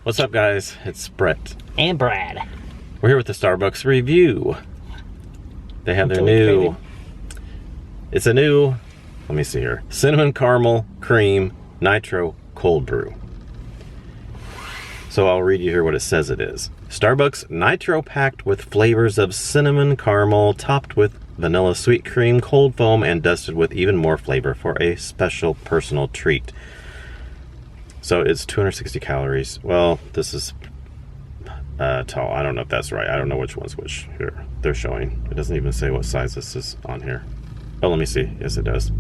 What's up, guys? It's Brett and Brad. We're here with the Starbucks review. They have their new, it's a new, let me see here, cinnamon caramel cream nitro cold brew. So I'll read you here what it says it is. Starbucks Nitro packed with flavors of cinnamon caramel, topped with vanilla sweet cream, cold foam, and dusted with even more flavor for a special personal treat. So it's 260 calories. Well, this is tall. I don't know if that's right. I don't know which one's which. Here, they're showing. It doesn't even say what size this is on here. Oh, let me see. Yes, it does.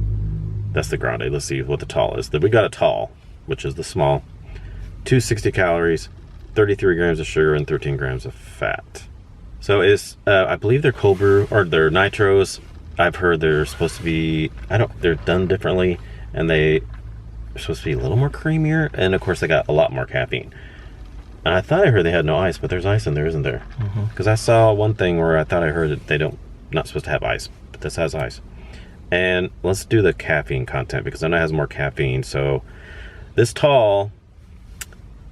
That's the grande. Let's see what the tall is. We got a tall, which is the small. 260 calories, 33 grams of sugar, and 13 grams of fat. So it's, I believe they're cold brew, or they're nitros. I've heard they're supposed to be, they're done differently, and they're supposed to be a little more creamier, and of course they got a lot more caffeine. And I thought I heard they had no ice, but there's ice in there, isn't there? Because I saw one thing where I thought I heard that they not supposed to have ice, but this has ice. And let's do the caffeine content, because I know it has more caffeine. So this tall,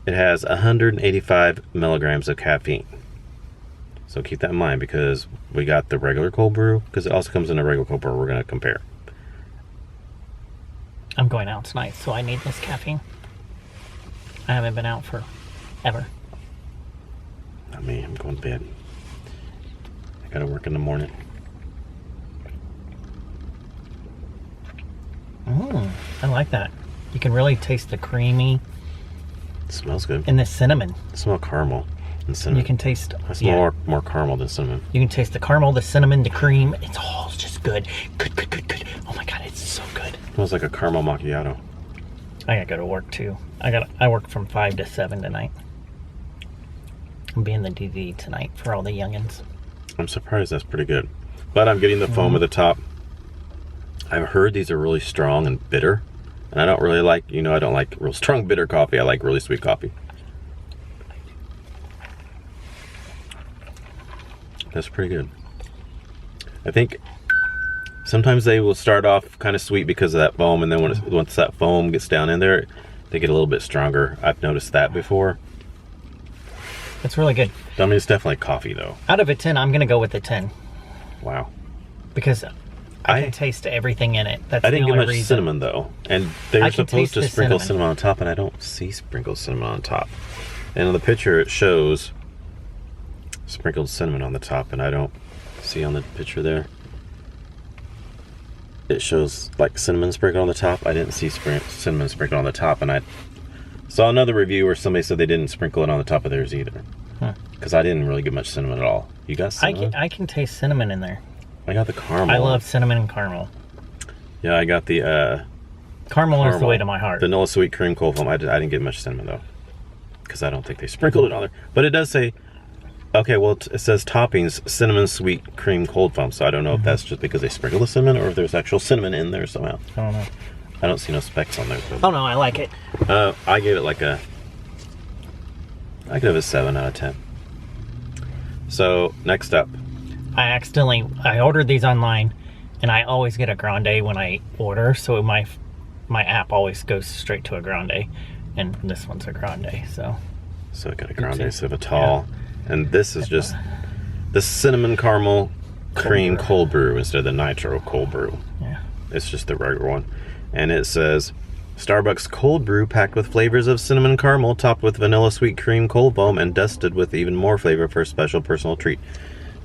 it has 185 milligrams of caffeine. So keep that in mind, because we got the regular cold brew, because it also comes in a regular cold brew. We're going to compare. I'm going out tonight, so I need this caffeine. I haven't been out for ever. Not me. I'm going to bed. I got to work in the morning. I like that. You can really taste the creamy. It smells good. And the cinnamon. I smell caramel and cinnamon. You can taste. I smell more caramel than cinnamon. You can taste the caramel, the cinnamon, the cream. It's all just good. Good. Oh my god, it's so good. It smells like a caramel macchiato. I gotta go to work too. I work from 5 to 7 tonight. I'm being the DD tonight for all the youngins. I'm surprised that's pretty good. But I'm getting the foam at the top. I've heard these are really strong and bitter. And I don't really like, I don't like real strong bitter coffee. I like really sweet coffee. That's pretty good. I think sometimes they will start off kind of sweet because of that foam, and then once that foam gets down in there, they get a little bit stronger. I've noticed that before. It's really good. I mean, it's definitely coffee, though. Out of a 10, I'm gonna go with a 10. Wow. Because I can taste everything in it. That's I didn't the get only much reason. cinnamon, though. And they're supposed to sprinkle cinnamon on top, and I don't see sprinkled cinnamon on top. And in the picture, it shows sprinkled cinnamon on the top, and I don't see on the picture there. It shows like cinnamon sprinkled on the top. I didn't see cinnamon sprinkled on the top, and I saw another review where somebody said they didn't sprinkle it on the top of theirs either. Because I didn't really get much cinnamon at all. You got cinnamon? I can taste cinnamon in there. I got the caramel. I love cinnamon and caramel. Yeah, I got the caramel is the way to my heart. Vanilla sweet cream cold foam. I didn't get much cinnamon though, because I don't think they sprinkled it on there. But it does say, okay, well it says toppings cinnamon sweet cream cold foam. So I don't know if that's just because they sprinkle the cinnamon or if there's actual cinnamon in there somehow. I don't know. I don't see no specks on there. Oh no, I like it. I gave it like I give it a 7 out of 10. So next up, I ordered these online, and I always get a grande when I order, so my app always goes straight to a grande, and this one's a grande. So I got a grande instead of a tall, and this is just the cinnamon caramel cream cold brew instead of the nitro cold brew. Yeah, it's just the regular one, and it says Starbucks cold brew packed with flavors of cinnamon caramel, topped with vanilla sweet cream cold foam, and dusted with even more flavor for a special personal treat.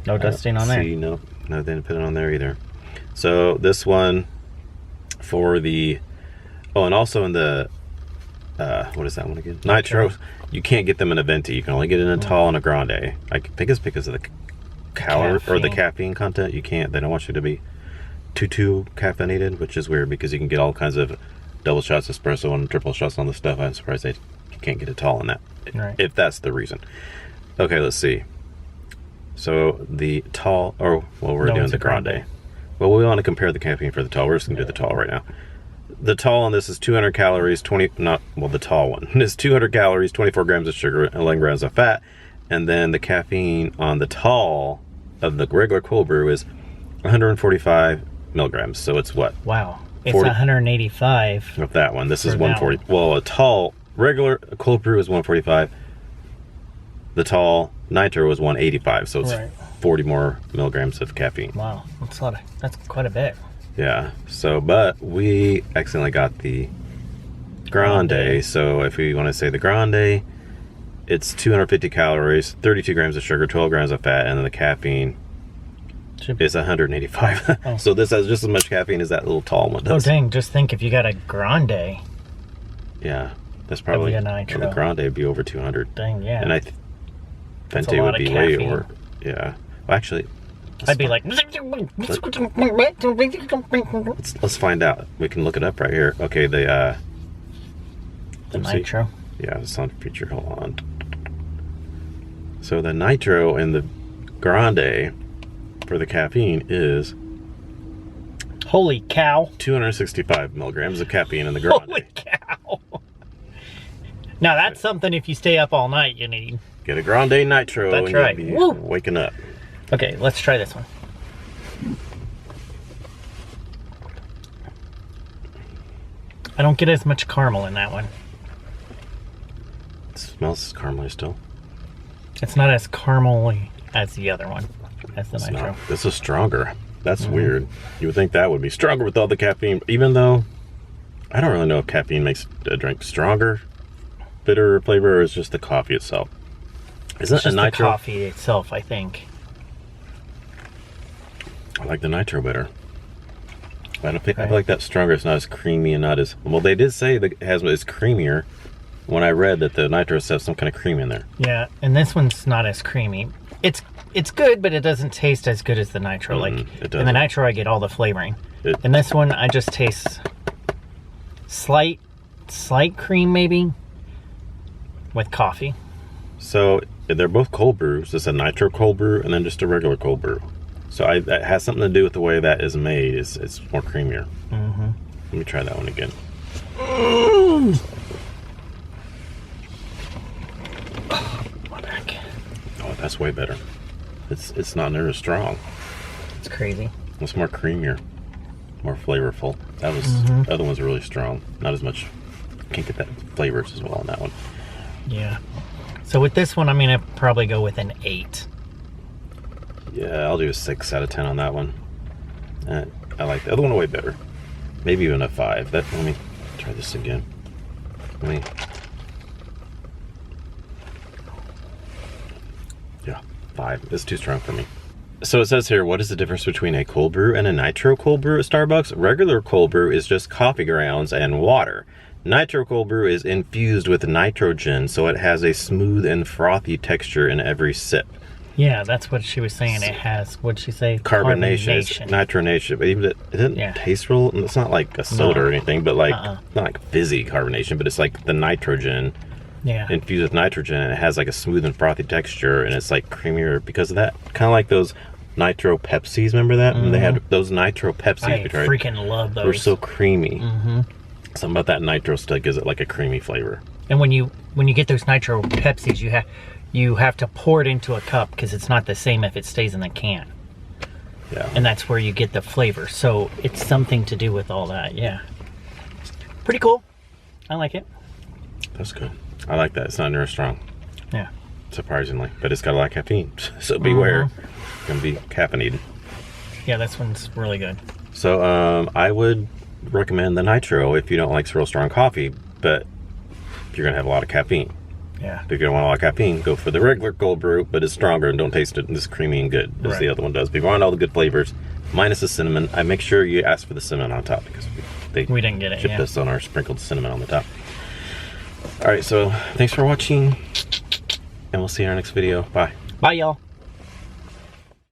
No dusting on there. No, they didn't put it on there either. So this one for the, and also in the, what is that one again? Nitro. You can't get them in a venti. You can only get it in a tall and a grande. I think it's because of the calorie or the caffeine content. You can't. They don't want you to be too caffeinated, which is weird because you can get all kinds of double shots espresso and triple shots on the stuff. I'm surprised you can't get it tall in that. Right. If that's the reason. Okay, let's see. So the tall, we're doing the grande. Well, we want to compare the caffeine for the tall. We're just gonna do the tall right now. The tall on this is 200 calories, the tall one is 200 calories, 24 grams of sugar, and 11 grams of fat. And then the caffeine on the tall of the regular cold brew is 145 milligrams. So it's what? Wow. It's 185 of that one. This is 140. Well, a tall regular cold brew is 145. the tall Nitro was 185, so it's Right. 40 more milligrams of caffeine. Wow, that's quite a bit. Yeah, so, but we accidentally got the Grande, so if we want to say the Grande, it's 250 calories, 32 grams of sugar, 12 grams of fat, and then the caffeine is 185. Oh. So this has just as much caffeine as that little tall one Oh does. dang, just think if you got a Grande. Yeah, that's probably, That'd be a Nitro. well, the Grande would be over 200. Dang, yeah. And That's a Fente lot would of be way caffeine. over, yeah. Well, actually, I'd be like, let's find out. We can look it up right here. Okay, the let's see. Nitro. Yeah, the sound feature. Hold on. So the Nitro and the Grande for the caffeine is Holy cow. 265 milligrams of caffeine in the Grande. Holy cow. Now that's something if you stay up all night you need. Get a Grande Nitro That's and right. you'll be Woo. waking up. Okay, let's try this one. I don't get as much caramel in that one. It smells caramely still. It's not as caramely as the other one, as the It's Nitro. not. This is stronger. That's weird. You would think that would be stronger with all the caffeine, even though I don't really know if caffeine makes a drink stronger, bitter flavor, or is just the coffee itself. Isn't It's a just the Nitro? coffee itself, I think. I like the Nitro better. I don't think I Okay. feel like that's stronger. It's not as creamy and not as well. They did say that it's creamier. When I read that the Nitro has some kind of cream in there. Yeah, and this one's not as creamy. It's good, but it doesn't taste as good as the Nitro. it In the doesn't. Nitro, I get all the flavoring. It- In this one, I just taste slight cream maybe with coffee. So they're both cold brews. It's a Nitro cold brew and then just a regular cold brew. So that has something to do with the way that is made. It's more creamier. Mm-hmm. Let me try that one again. What the heck? Oh, that's way better. It's not near as strong. It's crazy. It's more creamier, more flavorful. That was the other one's really strong. Not as much. Can't get that flavors as well on that one. Yeah. So with this one, I'm gonna probably go with an 8. Yeah, I'll do a 6 out of 10 on that one. I like the other one way better. Maybe even a 5. Let me try this again. Yeah, 5. It's too strong for me. So it says here, what is the difference between a cold brew and a Nitro cold brew at Starbucks? Regular cold brew is just coffee grounds and water. Nitro cold brew is infused with nitrogen, so it has a smooth and frothy texture in every sip. Yeah, that's what she was saying. It has, what'd she say? Carbonation, it's nitronation, but even it didn't taste real. It's not like a soda or anything, but like not like fizzy carbonation, but it's like the nitrogen infused with nitrogen, and it has like a smooth and frothy texture, and it's like creamier because of that. Kind of like those Nitro Pepsis. Remember that when they had those Nitro Pepsis? I we tried. freaking love those. They're so creamy. Something about that Nitro still gives it like a creamy flavor. And when you get those Nitro Pepsis, you have to pour it into a cup because it's not the same if it stays in the can. Yeah. And that's where you get the flavor. So it's something to do with all that. Yeah. Pretty cool. I like it. That's good. I like that. It's not near as strong. Yeah. Surprisingly, but it's got a lot of caffeine, so beware. It's gonna be caffeinated. Yeah, this one's really good. So I would recommend the Nitro if you don't like real strong coffee, but you're gonna have a lot of caffeine. Yeah. If you don't want a lot of caffeine, go for the regular cold brew, but it's stronger and don't taste it as creamy and good as the other one does. But if you want all the good flavors, minus the cinnamon, I make sure you ask for the cinnamon on top because we didn't get it. Shipped us on our sprinkled cinnamon on the top. All right, so thanks for watching, and we'll see you in our next video. Bye. Bye, y'all.